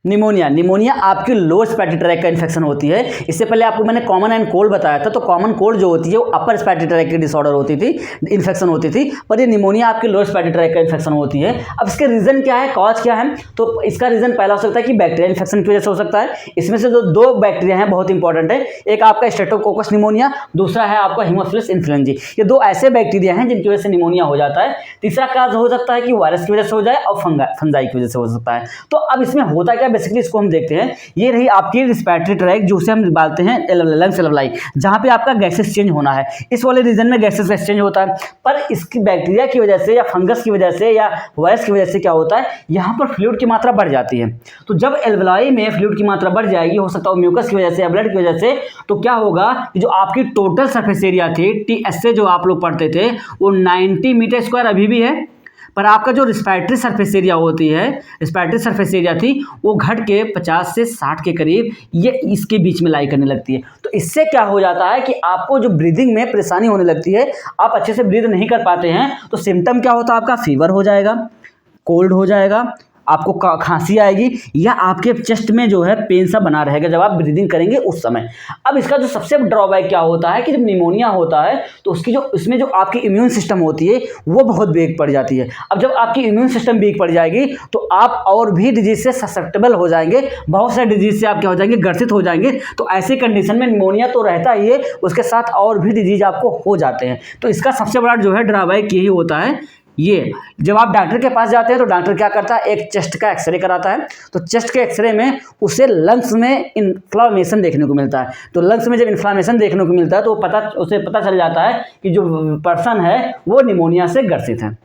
Pneumonia, pneumonia आपकी lower respiratory tract का infection होती है। इससे पहले आपको मैंने कॉमन एंड कोल्ड बताया था, तो कॉमन कोल्ड जो होती है वो अपर रेस्पिरेटरी ट्रैक्ट की डिसऑर्डर होती थी, इन्फेक्शन होती थी, पर ये निमोनिया आपकी लोअर रेस्पिरेटरी ट्रैक्ट का इन्फेक्शन होती है। अब इसके रीजन क्या है, कॉज क्या है? तो इसका रीजन पहला हो सकता है कि बैक्टीरिया इन्फेक्शन की वजह से हो सकता है। इसमें से जो दो बैक्टीरिया हैं बहुत इंपॉर्टेंट है, एक आपका स्ट्रेप्टोकोकस निमोनिया, दूसरा है आपका हीमोफिलस इन्फ्लुएंजाe। ये दो ऐसे बैक्टीरिया हैं जिनकी वजह से निमोनिया हो जाता है। तीसरा काज हो सकता है कि वायरस की वजह से हो जाए और फंजाई की वजह से हो सकता है। तो अब इसमें होता क्या बेसिकली, इसको हम देखते हैं। ये रही आपकी रिस्पिरेटरी ट्रैक्ट, जो उसे हम निकालते हैं लंग्स एल्वलाई, जहां पे आपका गैसेस चेंज होना है। इस वाले रीजन में गैसेस एक्सचेंज होता है, पर इसकी बैक्टीरिया की वजह से या फंगस की वजह से या वायरस की वजह से क्या होता है, यहाँ पर फ्लूइड की मात्रा बढ़ जाती है। तो जब एल्वलाई में फ्लूइड की मात्रा बढ़ जाएगी, हो सकता है म्यूकस की वजह से या ब्लड की वजह से, तो क्या होगा कि जो आपकी टोटल सरफेस एरिया थी TSA जो आप लोग पढ़ते थे, वो 90 मीटर स्क्वायर अभी भी है, पर आपका जो रिस्पिरेटरी सरफेस एरिया होती है, रिस्पिरेटरी सरफेस एरिया थी, वो घट के 50 से 60 के करीब ये इसके बीच में लाई करने लगती है। तो इससे क्या हो जाता है कि आपको जो ब्रीदिंग में परेशानी होने लगती है, आप अच्छे से ब्रीद नहीं कर पाते हैं, तो सिम्टम क्या होता है आपका, फीवर हो जाएगा, कोल्ड हो जाएगा, आपको खांसी आएगी, या आपके चेस्ट में जो है पेन सा बना रहेगा जब आप ब्रीदिंग करेंगे उस समय। अब इसका जो सबसे ड्रॉबैक क्या होता है कि जब निमोनिया होता है तो उसकी जो इसमें जो आपकी इम्यून सिस्टम होती है वो बहुत वीक पड़ जाती है। अब जब आपकी इम्यून सिस्टम वीक पड़ जाएगी तो आप और भी डिजीज से ससेप्टेबल हो जाएंगे, बहुत सारे डिजीज से आप क्या हो जाएंगे, ग्रसित हो जाएंगे। तो ऐसे कंडीशन में निमोनिया तो रहता ही है, उसके साथ और भी डिजीज आपको हो जाते हैं। तो इसका सबसे बड़ा जो है ड्रॉबैक यही होता है। ये जब आप डॉक्टर के पास जाते हैं तो डॉक्टर क्या करता है, एक चेस्ट का एक्सरे कराता है, तो चेस्ट के एक्सरे में उसे लंग्स में इन्फ्लामेशन देखने को मिलता है। तो लंग्स में जब इन्फ्लामेशन देखने को मिलता है तो उसे पता चल जाता है कि जो पर्सन है वो निमोनिया से ग्रसित है।